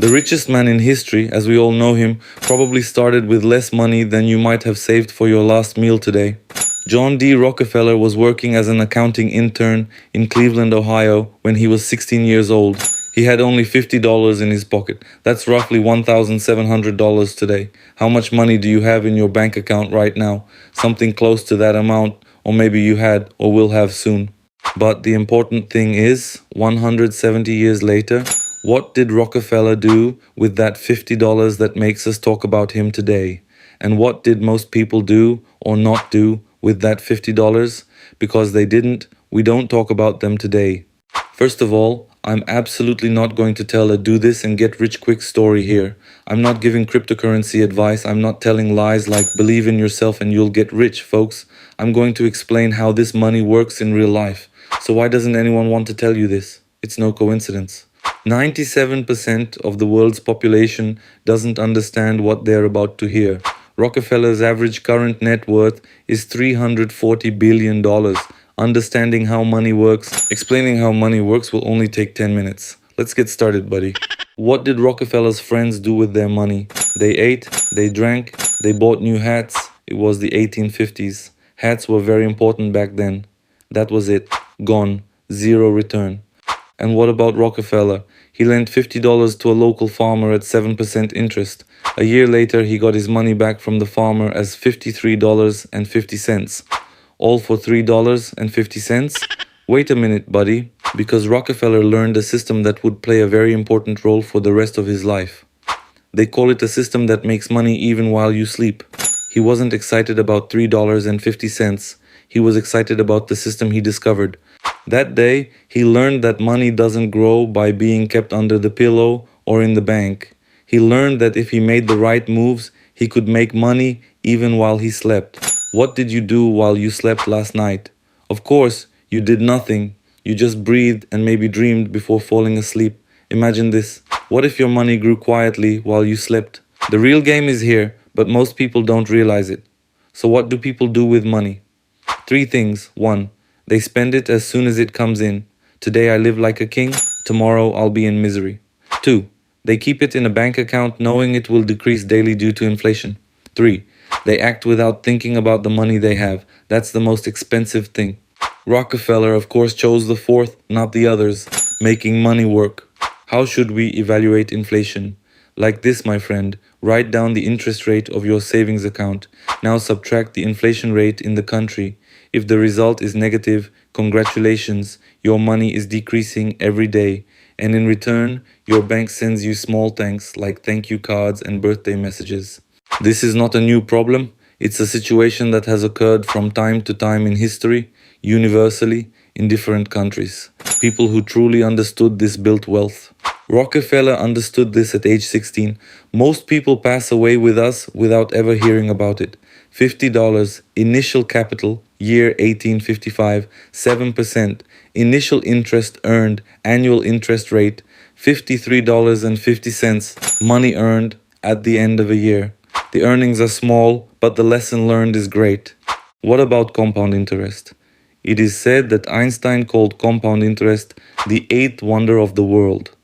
The richest man in history, as we all know him, probably started with less money than you might have saved for your last meal today. John D. Rockefeller was working as an accounting intern in Cleveland, Ohio, when he was 16 years old. He had only $50 in his pocket. That's roughly $1,700 today. How much money do you have in your bank account right now? Something close to that amount, or maybe you had or will have soon. But the important thing is, 170 years later, what did Rockefeller do with that $50 that makes us talk about him today? And what did most people do or not do with that $50? Because they didn't, we don't talk about them today. First of all, I'm absolutely not going to tell a do this and get rich quick story here. I'm not giving cryptocurrency advice. I'm not telling lies like believe in yourself and you'll get rich, folks. I'm going to explain how this money works in real life. So why doesn't anyone want to tell you this? It's no coincidence. 97% of the world's population doesn't understand what they're about to hear. Rockefeller's average current net worth is $340 billion. Understanding how money works, explaining how money works will only take 10 minutes. Let's get started, buddy. What did Rockefeller's friends do with their money? They ate, they drank, they bought new hats. It was the 1850s. Hats were very important back then. That was it. Gone. Zero return. And what about Rockefeller? He lent $50 to a local farmer at 7% interest. A year later, he got his money back from the farmer as $53.50. All for $3.50? Wait a minute, buddy. Because Rockefeller learned a system that would play a very important role for the rest of his life. They call it a system that makes money even while you sleep. He wasn't excited about $3.50. He was excited about the system he discovered. That day, he learned that money doesn't grow by being kept under the pillow or in the bank. He learned that if he made the right moves, he could make money even while he slept. What did you do while you slept last night? Of course, you did nothing. You just breathed and maybe dreamed before falling asleep. Imagine this. What if your money grew quietly while you slept? The real game is here, but most people don't realize it. So what do people do with money? 3 things. 1. They spend it as soon as it comes in. Today I live like a king, tomorrow I'll be in misery. 2. They keep it in a bank account knowing it will decrease daily due to inflation. 3. They act without thinking about the money they have. That's the most expensive thing. Rockefeller, of course, chose the 4th, not the others, making money work. How should we evaluate inflation? Like this, my friend. Write down the interest rate of your savings account. Now subtract the inflation rate in the country. If the result is negative, congratulations, your money is decreasing every day. And in return, your bank sends you small thanks like thank you cards and birthday messages. This is not a new problem. It's a situation that has occurred from time to time in history, universally, in different countries. People who truly understood this built wealth. Rockefeller understood this at age 16. Most people pass away with us without ever hearing about it. $50, initial capital, year 1855, 7%, initial interest earned, annual interest rate, $53.50, money earned at the end of a year. The earnings are small, but the lesson learned is great. What about compound interest? It is said that Einstein called compound interest the 8th wonder of the world.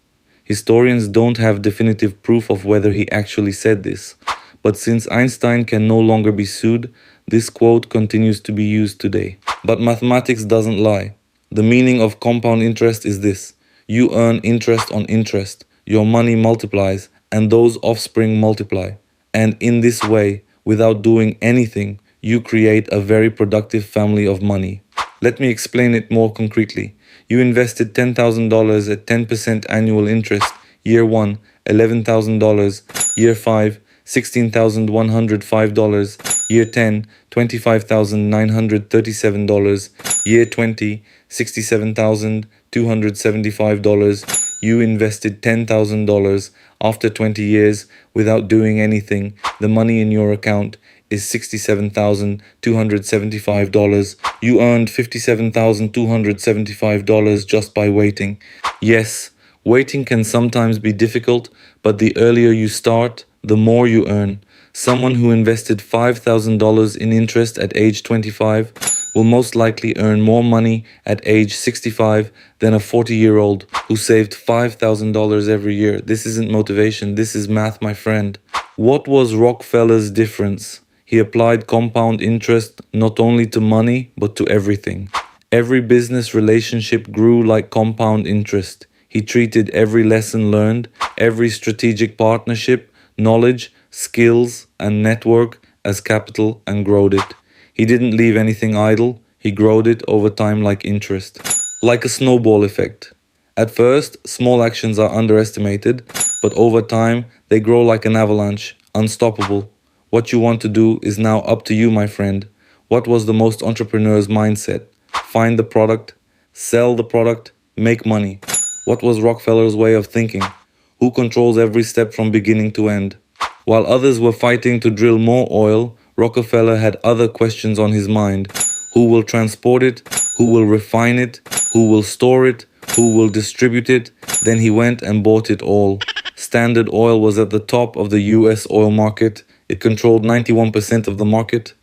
Historians don't have definitive proof of whether he actually said this. But since Einstein can no longer be sued, this quote continues to be used today. But mathematics doesn't lie. The meaning of compound interest is this. You earn interest on interest. Your money multiplies, and those offspring multiply. And in this way, without doing anything, you create a very productive family of money. Let me explain it more concretely. You invested $10,000 at 10% annual interest. Year 1, $11,000. Year 5, $16,105. Year 10, $25,937. Year 20, $67,275. You invested $10,000. After 20 years, without doing anything, the money in your account is $67,275. You earned $57,275 just by waiting. Yes, waiting can sometimes be difficult, but the earlier you start, the more you earn. Someone who invested $5,000 in interest at age 25 will most likely earn more money at age 65 than a 40-year-old who saved $5,000 every year. This isn't motivation, this is math, my friend. What was Rockefeller's difference? He applied compound interest not only to money, but to everything. Every business relationship grew like compound interest. He treated every lesson learned, every strategic partnership, knowledge, skills, and network as capital and growed it. He didn't leave anything idle, he growed it over time like interest. Like a snowball effect. At first, small actions are underestimated, but over time, they grow like an avalanche, unstoppable. What you want to do is now up to you, my friend. What was the most entrepreneur's mindset? Find the product, sell the product, make money. What was Rockefeller's way of thinking? Who controls every step from beginning to end? While others were fighting to drill more oil, Rockefeller had other questions on his mind. Who will transport it? Who will refine it? Who will store it? Who will distribute it? Then he went and bought it all. Standard Oil was at the top of the US oil market. It controlled 91% of the market.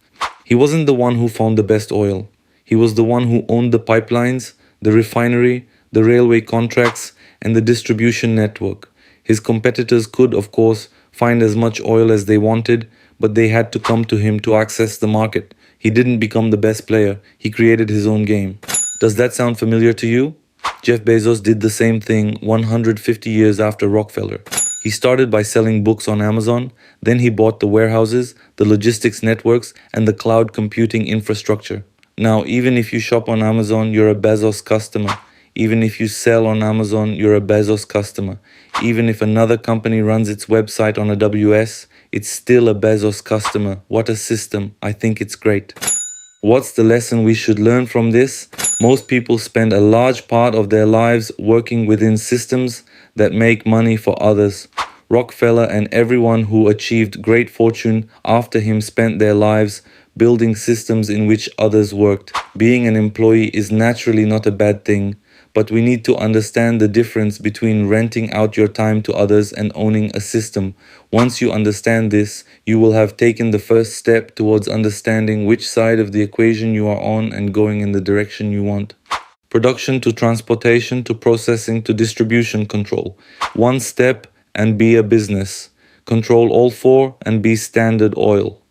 He wasn't the one who found the best oil. He was the one who owned the pipelines, the refinery, the railway contracts, and the distribution network. His competitors could, of course, find as much oil as they wanted, but they had to come to him to access the market. He didn't become the best player, he created his own game. Does that sound familiar to you? Jeff Bezos did the same thing 150 years after Rockefeller. He started by selling books on Amazon, then he bought the warehouses, the logistics networks, and the cloud computing infrastructure. Now, even if you shop on Amazon, you're a Bezos customer. Even if you sell on Amazon, you're a Bezos customer. Even if another company runs its website on AWS, it's still a Bezos customer. What a system. I think it's great. What's the lesson we should learn from this? Most people spend a large part of their lives working within systems that make money for others. Rockefeller and everyone who achieved great fortune after him spent their lives building systems in which others worked. Being an employee is naturally not a bad thing, but we need to understand the difference between renting out your time to others and owning a system. Once you understand this, you will have taken the first step towards understanding which side of the equation you are on and going in the direction you want. Production to transportation to processing to distribution control. One step and be a business. Control all four and be Standard Oil.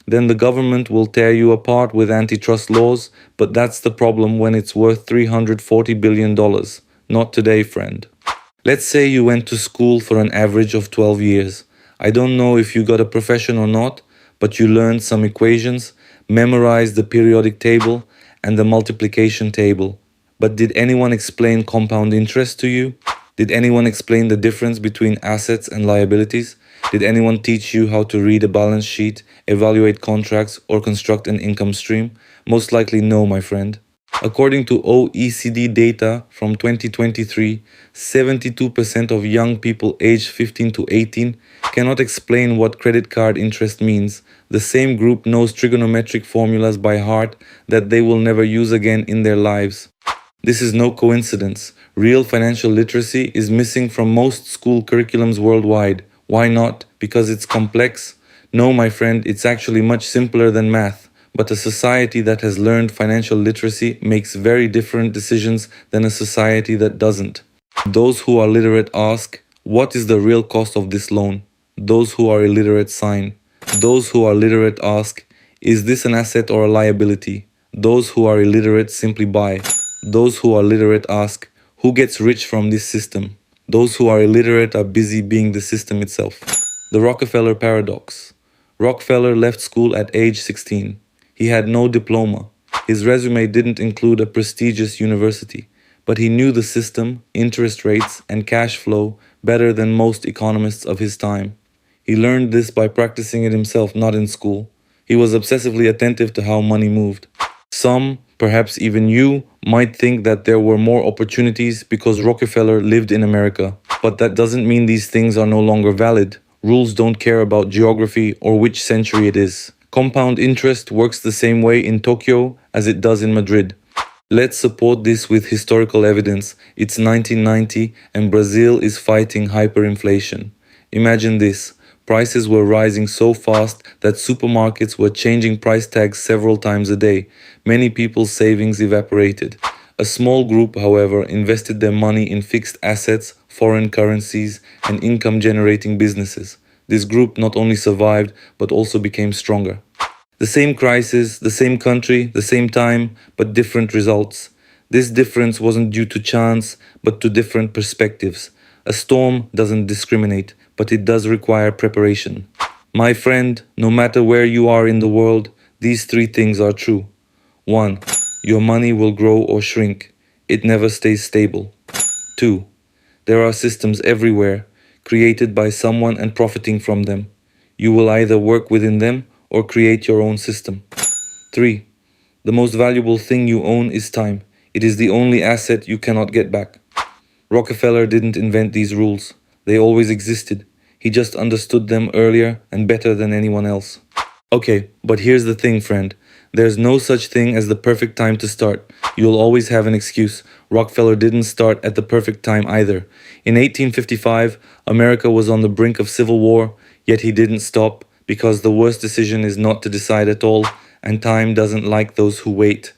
Then the government will tear you apart with antitrust laws, but that's the problem when it's worth $340 billion. Not today, friend. Let's say you went to school for an average of 12 years. I don't know if you got a profession or not, but you learned some equations, memorized the periodic table and the multiplication table. But did anyone explain compound interest to you? Did anyone explain the difference between assets and liabilities? Did anyone teach you how to read a balance sheet, evaluate contracts, or construct an income stream? Most likely no, my friend. According to OECD data from 2023, 72% of young people aged 15 to 18 cannot explain what credit card interest means. The same group knows trigonometric formulas by heart that they will never use again in their lives. This is no coincidence. Real financial literacy is missing from most school curriculums worldwide. Why not? Because it's complex? No, my friend, it's actually much simpler than math. But a society that has learned financial literacy makes very different decisions than a society that doesn't. Those who are literate ask, what is the real cost of this loan? Those who are illiterate sign. Those who are literate ask, is this an asset or a liability? Those who are illiterate simply buy. Those who are literate ask, who gets rich from this system? Those who are illiterate are busy being the system itself. The Rockefeller paradox. Rockefeller left school at age 16. He had no diploma. His resume didn't include a prestigious university, but he knew the system, interest rates, and cash flow better than most economists of his time. He learned this by practicing it himself, not in school. He was obsessively attentive to how money moved. Some, perhaps even you, might think that there were more opportunities because Rockefeller lived in America. But that doesn't mean these things are no longer valid. Rules don't care about geography or which century it is. Compound interest works the same way in Tokyo as it does in Madrid. Let's support this with historical evidence. It's 1990 and Brazil is fighting hyperinflation. Imagine this. Prices were rising so fast that supermarkets were changing price tags several times a day. Many people's savings evaporated. A small group, however, invested their money in fixed assets, foreign currencies, and income-generating businesses. This group not only survived, but also became stronger. The same crisis, the same country, the same time, but different results. This difference wasn't due to chance, but to different perspectives. A storm doesn't discriminate, but it does require preparation. My friend, no matter where you are in the world, these three things are true. 1. Your money will grow or shrink. It never stays stable. 2. There are systems everywhere, created by someone and profiting from them. You will either work within them or create your own system. 3. The most valuable thing you own is time. It is the only asset you cannot get back. Rockefeller didn't invent these rules. They always existed. He just understood them earlier and better than anyone else. Okay, but here's the thing, friend. There's no such thing as the perfect time to start. You'll always have an excuse. Rockefeller didn't start at the perfect time either. In 1855, America was on the brink of civil war, yet he didn't stop, because the worst decision is not to decide at all, and time doesn't like those who wait.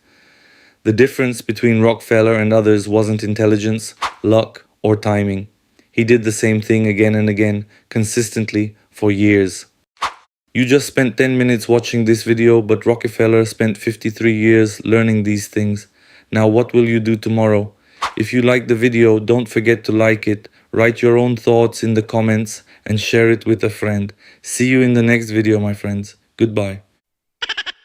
The difference between Rockefeller and others wasn't intelligence, luck, or timing. He did the same thing again and again, consistently, for years. You just spent 10 minutes watching this video, but Rockefeller spent 53 years learning these things. Now what will you do tomorrow? If you liked the video, don't forget to like it, write your own thoughts in the comments, and share it with a friend. See you in the next video, my friends. Goodbye.